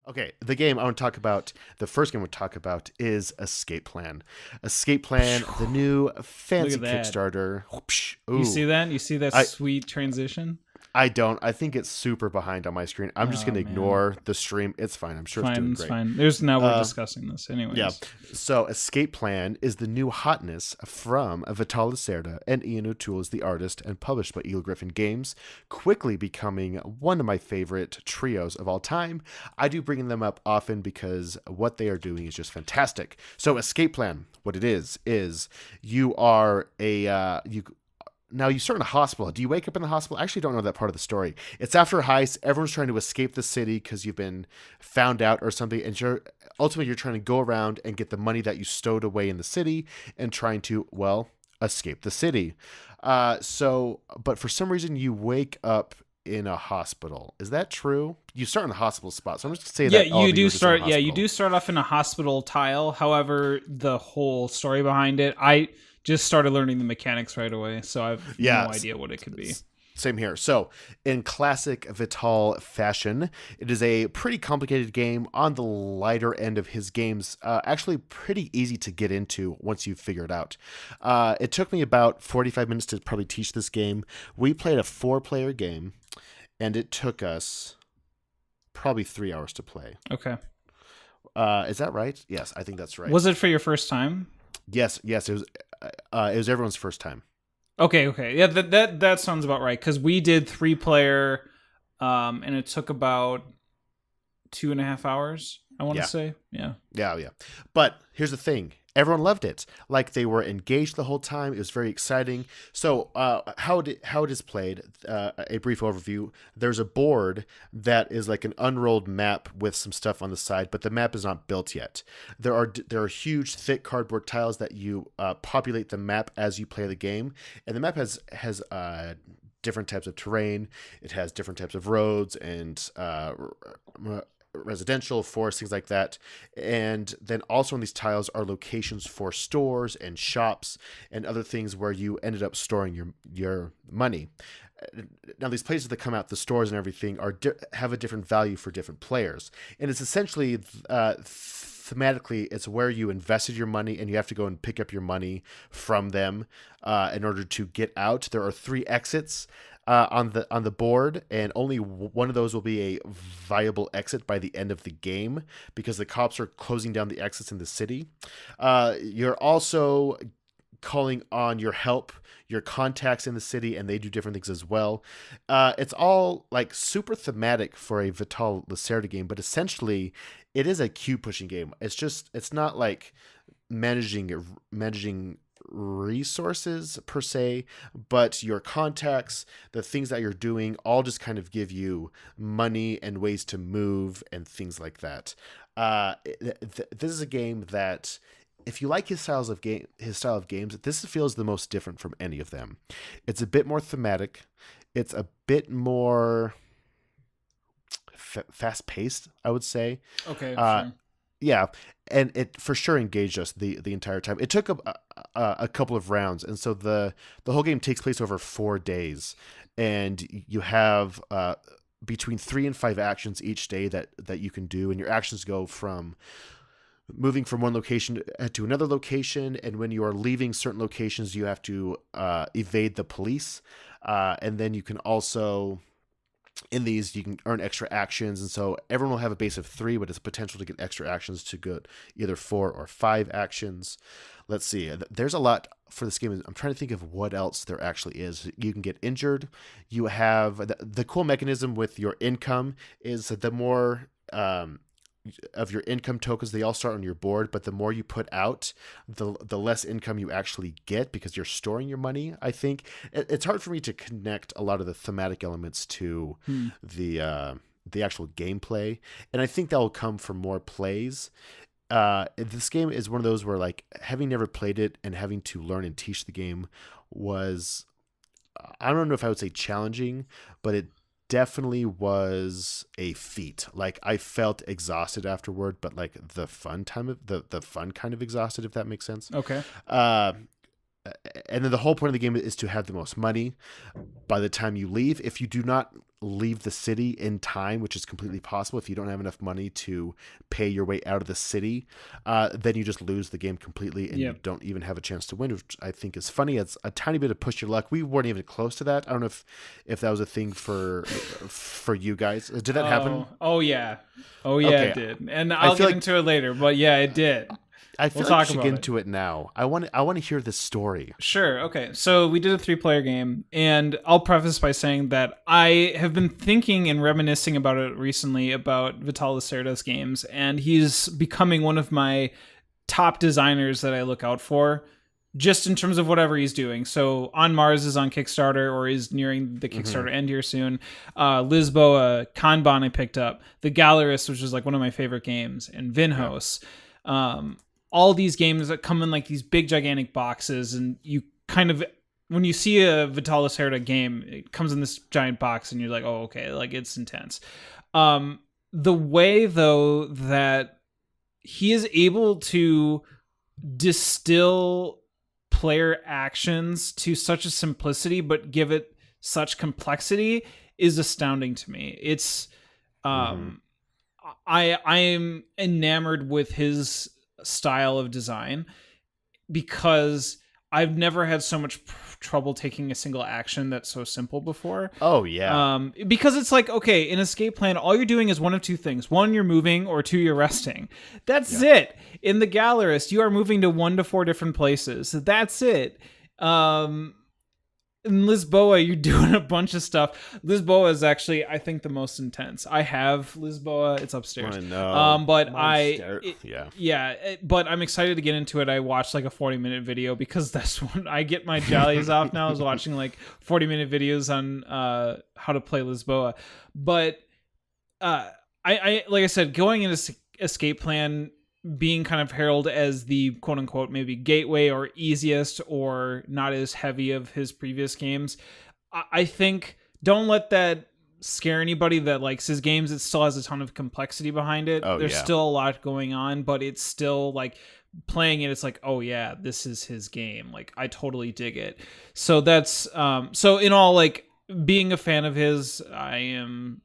Okay, the first game I want to talk about is Escape Plan. Escape Plan, the new Look fancy at that. Kickstarter. Whoopsh. You see Ooh, that? You see that I sweet transition? I don't. I think it's super behind on my screen. I'm just Oh gonna man. ignore the stream. It's fine. I'm It's sure it's doing fine. It's great. fine. There's now we're Uh, discussing this yeah. anyways. So Escape Plan is the new hotness from Vital Lacerda and Ian O'Toole is the artist and published by Griffon Games, quickly becoming one of my favorite trios of all time. I do bring them up often because what they are doing is just fantastic. So Escape Plan, what it is you are you now you start in a hospital. Do you wake up in the hospital? I actually don't know that part of the story. It's after a heist. Everyone's trying to escape the city because you've been found out or something, and ultimately you're trying to go around and get the money that you stowed away in the city and trying to escape the city. But for some reason you wake up in a hospital. Is that true? You start in the hospital spot. So I'm just gonna say Yeah, that all you of you do are just in a start. Yeah, you hospital. do start off in a hospital tile. However, the whole story behind it, I just started learning the mechanics right away, so I've no Yeah, idea what it could be. same here. So, in classic Vital fashion, it is a pretty complicated game on the lighter end of his games. Actually, pretty easy to get into once you figure it out. It took me about 45 minutes to probably teach this game. We played a 4-player game, and it took us probably 3 hours to play. Okay. Is that right? Yes, I think that's right. Was it for your first time? Yes, yes. It was. It was everyone's first time. Okay, okay. Yeah, that sounds about right. Because we did 3-player, and it took about 2.5 hours. I want to Yeah. say, yeah. Yeah, yeah. But here's the thing. Everyone loved it. Like they were engaged the whole time. It was very exciting. So, how it is played? A brief overview. There's a board that is like an unrolled map with some stuff on the side, but the map is not built yet. There are huge, thick cardboard tiles that you populate the map as you play the game, and the map has different types of terrain. It has different types of roads and residential, forest, things like that. And then also on these tiles are locations for stores and shops and other things where you ended up storing your money. Now these places that come out, the stores and everything, have a different value for different players, and it's essentially thematically it's where you invested your money and you have to go and pick up your money from them in order to get out. There are 3 exits on the board, and only one of those will be a viable exit by the end of the game because the cops are closing down the exits in the city. You're also calling on your help, your contacts in the city, and they do different things as well. It's all like super thematic for a Vital Lacerda game, but essentially it is a queue pushing game. It's not like managing resources per se, but your contacts, the things that you're doing, all just kind of give you money and ways to move and things like that. This is a game that, if you like his style of games, this feels the most different from any of them. It's a bit more thematic. It's a bit more fast paced, I would say. Okay, Uh, sure. yeah, and it for sure engaged us the entire time. It took a couple of rounds, and so the whole game takes place over 4 days, and you have between 3 and 5 actions each day that you can do, and your actions go from moving from one location to another location, and when you are leaving certain locations, you have to evade the police, and then you can also, in these, you can earn extra actions, and so everyone will have a base of 3, but it's potential to get extra actions to get either 4 or 5 actions. Let's see. There's a lot for this game. I'm trying to think of what else there actually is. You can get injured. You have the cool mechanism with your income is that the more of your income tokens, they all start on your board, but the more you put out, the less income you actually get because you're storing your money. I think it's hard for me to connect a lot of the thematic elements to Hmm. the actual gameplay, and I think that will come from more plays. This game is one of those where, like, having never played it and having to learn and teach the game was, I don't know if I would say challenging, but it definitely was a feat. Like, I felt exhausted afterward, but like the fun time of the fun kind of exhausted, if that makes sense. Okay. Uh, and then the whole point of the game is to have the most money by the time you leave. If you do not leave the city in time, which is completely possible if you don't have enough money to pay your way out of the city, then you just lose the game completely and you don't even have a chance to win, which I think is funny. It's a tiny bit of push your luck. We weren't even close to that. I don't know if that was a thing for you guys. Did that happen? Oh yeah. Okay. It did. And I'll get into it later, but yeah, it did. I feel like we should get into it now. I want to hear this story. Sure. Okay. So we did a 3-player game, and I'll preface by saying that I have been thinking and reminiscing about it recently about Vital Lacerda's games, and he's becoming one of my top designers that I look out for, just in terms of whatever he's doing. So On Mars is on Kickstarter, or is nearing the Kickstarter end here soon. Lisboa, Kanban I picked up. The Gallerist, which is like one of my favorite games, and Vinhos. All these games that come in like these big gigantic boxes, and you kind of, when you see a Vital Lacerda game, it comes in this giant box and you're like, oh, okay, like it's intense. The way though that he is able to distill player actions to such a simplicity, but give it such complexity is astounding to me. It's, I am enamored with his style of design because I've never had so much trouble taking a single action that's so simple before. Oh yeah. Because it's like, okay, in Escape Plan, all you're doing is one of two things. One, you're moving, or two, you're resting. That's it. In the Gallerist, you are moving to 1 to 4 different places. That's it. In Lisboa, you're doing a bunch of stuff. Lisboa is actually, I think, the most intense. I have Lisboa. It's upstairs. I know. But but I'm excited to get into it. I watched like a 40-minute video because that's when I get my jollies off now, is watching like 40-minute videos on how to play Lisboa. But I like I said, going into Escape Plan, being kind of heralded as the quote unquote maybe gateway or easiest or not as heavy of his previous games, I think don't let that scare anybody that likes his games. It still has a ton of complexity behind it. There's still a lot going on, but it's still like playing it, it's like, oh yeah, this is his game. Like I totally dig it. So that's so in all, like being a fan of his, I am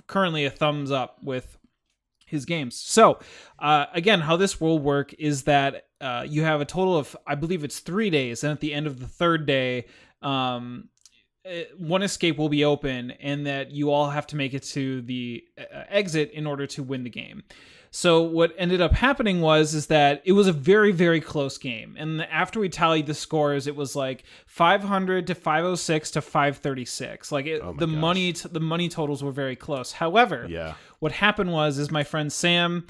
currently a thumbs up with his games. So again, how this will work is that you have a total of, I believe it's 3 days, and at the end of the third day, one escape will be open, and that you all have to make it to the exit in order to win the game. So what ended up happening is that it was a very, very close game. And after we tallied the scores, it was like 500 to 506 to 536. Like the money totals were very close. However, what happened is my friend Sam,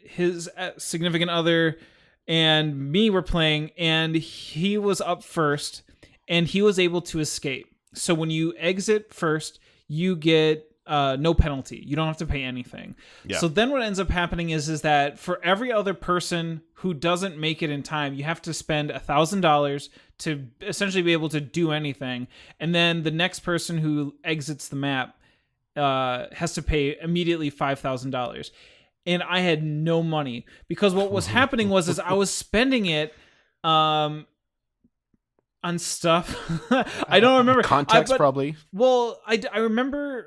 his significant other, and me were playing, and he was up first, and he was able to escape. So when you exit first, you get no penalty. You don't have to pay anything. Yeah. So then what ends up happening is that for every other person who doesn't make it in time, you have to spend $1,000 to essentially be able to do anything. And then the next person who exits the map has to pay immediately $5,000. And I had no money because what was happening was I was spending it on stuff. I don't remember context, probably. Well, I remember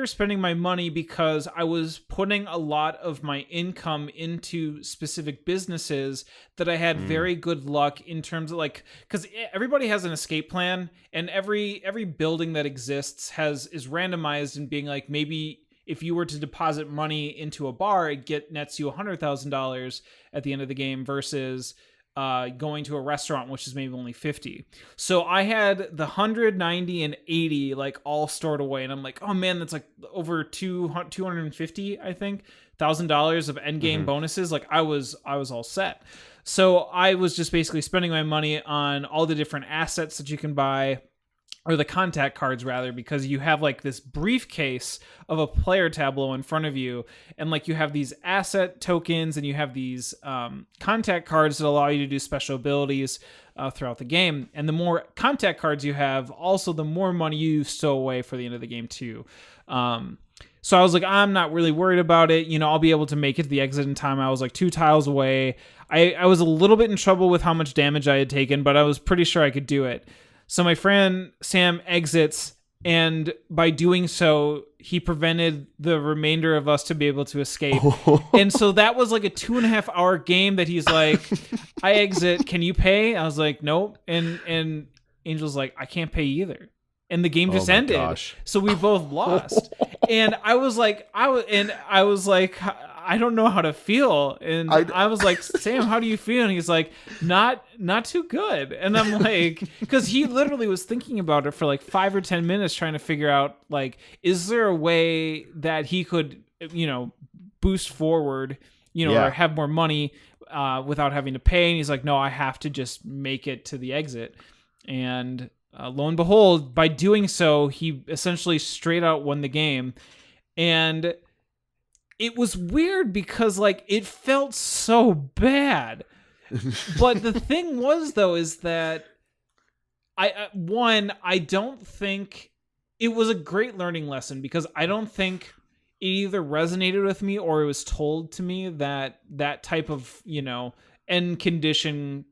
spending my money because I was putting a lot of my income into specific businesses that I had very good luck in terms of, like, because everybody has an escape plan, and every building that exists is randomized in being like, maybe if you were to deposit money into a bar, it nets you $100,000 at the end of the game versus going to a restaurant, which is maybe only 50. So I had the 190 and 80 like all stored away, and I'm like, oh man, that's like over 250, I think, $1,000 of end game bonuses. Like I was all set. So I was just basically spending my money on all the different assets that you can buy, or the contact cards rather, because you have like this briefcase of a player tableau in front of you, and like you have these asset tokens and you have these contact cards that allow you to do special abilities throughout the game. And the more contact cards you have, also the more money you stow away for the end of the game too. So I was like, I'm not really worried about it. You know, I'll be able to make it to the exit in time. I was like 2 tiles away. I was a little bit in trouble with how much damage I had taken, but I was pretty sure I could do it. So my friend Sam exits, and by doing so, he prevented the remainder of us to be able to escape. And so that was like a 2.5 hour game that he's like, I exit, can you pay? I was like, nope. And Angel's like, I can't pay either. And the game just ended. Gosh. So we both lost. And I was like, I don't know how to feel. And I was like, Sam, how do you feel? And he's like, not too good. And I'm like, because he literally was thinking about it for like 5 or 10 minutes trying to figure out, like, is there a way that he could, boost forward, or have more money without having to pay? And he's like, no, I have to just make it to the exit. And lo and behold, by doing so, he essentially straight out won the game. And it was weird because, like, it felt so bad. But the thing was, though, is that I don't think it was a great learning lesson, because I don't think it either resonated with me or it was told to me that type of, end condition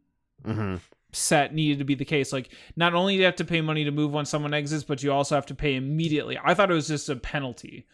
set needed to be the case. Like, not only do you have to pay money to move when someone exits, but you also have to pay immediately. I thought it was just a penalty.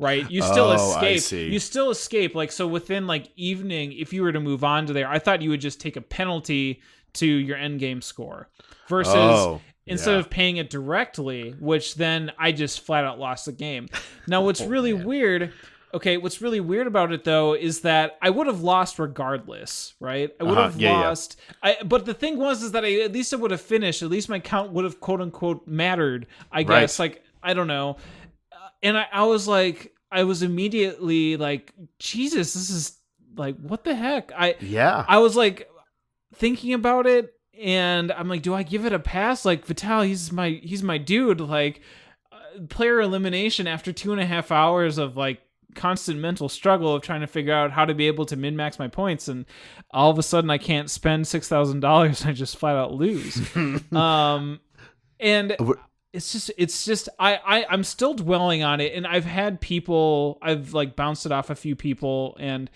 Right, you still escape. I see. You still escape. Like, so within like evening, if you were to move on to there, I thought you would just take a penalty to your end game score, versus instead of paying it directly, which then I just flat out lost the game. Now, what's really weird? Okay, what's really weird about it though is that I would have lost regardless, right? I would have lost. But the thing was that at least I would have finished. At least my count would have quote unquote mattered. I guess. Like, I don't know. And I was like, I was immediately like, Jesus, this is like, what the heck? I was like thinking about it, and I'm like, do I give it a pass? Like, Vital, he's my dude. Like, player elimination after 2.5 hours of like constant mental struggle of trying to figure out how to be able to min-max my points, and all of a sudden I can't spend $6,000. I just flat out lose. And it's just I'm still dwelling on it, and I've like bounced it off a few people, and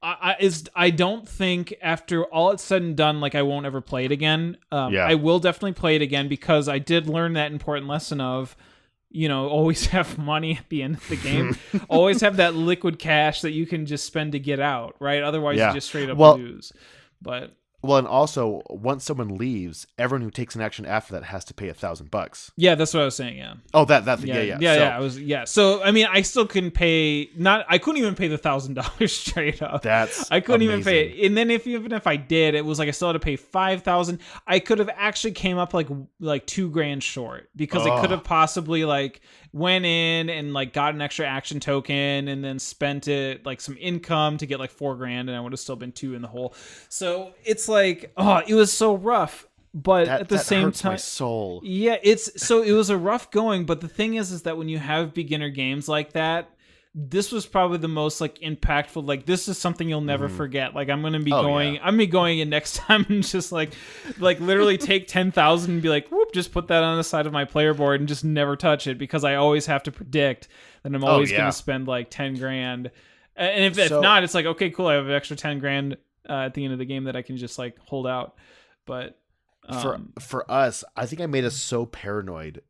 I don't think after all it's said and done, like, I won't ever play it again. I will definitely play it again, because I did learn that important lesson of, always have money at the end of the game. Always have that liquid cash that you can just spend to get out, right? Otherwise you just straight up lose. But well, and also, once someone leaves, everyone who takes an action after that has to pay $1,000. Yeah, that's what I was saying. Yeah. Oh, yeah. So I mean, I still couldn't pay. I couldn't even pay the $1,000 straight up. I couldn't even pay it. And then even if I did, it was like I still had to pay $5,000. I could have actually came up like $2,000 short, because I could have possibly like went in and like got an extra action token and then spent it like some income to get like $4,000, and I would have still been $2,000 in the hole. So it's like, it was so rough. But at the same time, my soul. Yeah, it was a rough going. But the thing is that when you have beginner games like that, this was probably the most like impactful. Like, this is something you'll never forget. Like, I'm gonna be going. I'm gonna be going in next time and just like literally take 10,000 and be like, whoop, just put that on the side of my player board and just never touch it, because I always have to predict that I'm always gonna spend like $10,000. And if not, it's like, okay, cool, I have an extra $10,000 at the end of the game that I can just like hold out. But for us, I think I made us so paranoid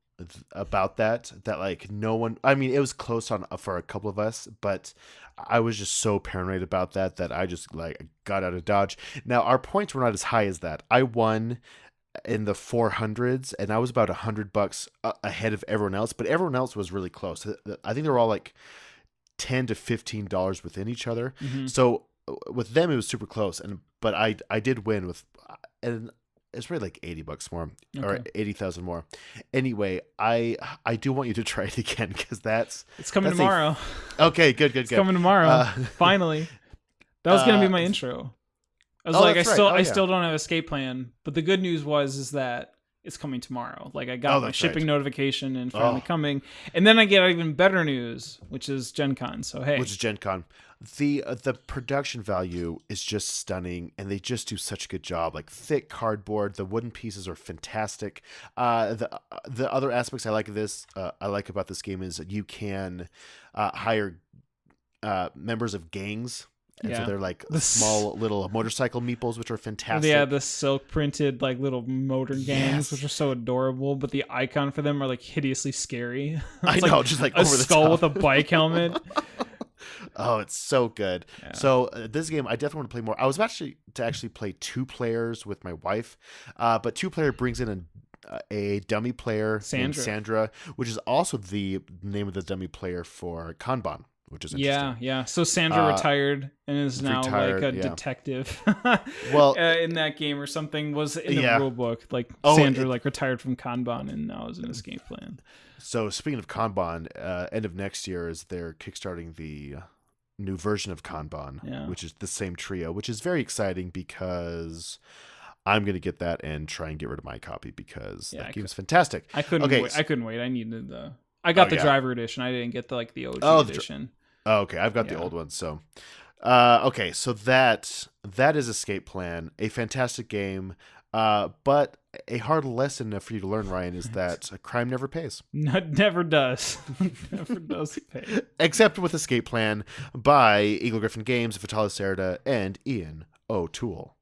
about that like no one, I mean, it was close on for a couple of us, but I was just so paranoid about that I just like got out of Dodge. Now, our points were not as high as that. I won in the 400s, and I was about $100 ahead of everyone else, but everyone else was really close. I think they were all like $10 to $15 within each other. So with them it was super close, but I did win with, and it's really like $80 more, or 80,000 more. Anyway, I do want you to try it again, because it's coming tomorrow. Okay, good. It's coming tomorrow. Finally, that was gonna be my intro. I was like, I still don't have an escape plan, but the good news is that it's coming tomorrow. Like, I got my shipping notification and finally coming, and then I get even better news, which is Gen Con. So hey, which is Gen Con. The production value is just stunning, and they just do such a good job. Like, thick cardboard, the wooden pieces are fantastic. The other aspects I like about this game is that you can hire members of gangs And so Yeah. they're like The small little motorcycle meeples, which are fantastic. Yeah, the silk printed like little motor gangs, Yes. which are so adorable, but the icon for them are like hideously scary. I It's know, like just like a over the skull top. with a bike helmet. Oh, it's so good. Yeah. So this game, I definitely want to play more. I was actually to play 2 players with my wife, but 2-player brings in a dummy player named Sandra. Sandra, which is also the name of the dummy player for Kanban, which is interesting. Yeah. So Sandra retired and is now retired, like a yeah. detective. Well, in that game or something was in the rule book. Like Sandra like retired from Kanban and now is an escape plan. So speaking of Kanban, end of next year is they're kickstarting the new version of Kanban, which is the same trio, which is very exciting because I'm going to get that and try and get rid of my copy because that game's fantastic. I couldn't wait. I couldn't wait. I needed I got the driver edition. I didn't get the OG edition. Okay, I've got the old one. So, okay, so that is Escape Plan, a fantastic game, but a hard lesson for you to learn, Ryan, is that crime never pays. No, never does. Never does pay. Except with Escape Plan by Eagle Griffon Games, Vital Lacerda, and Ian O'Toole.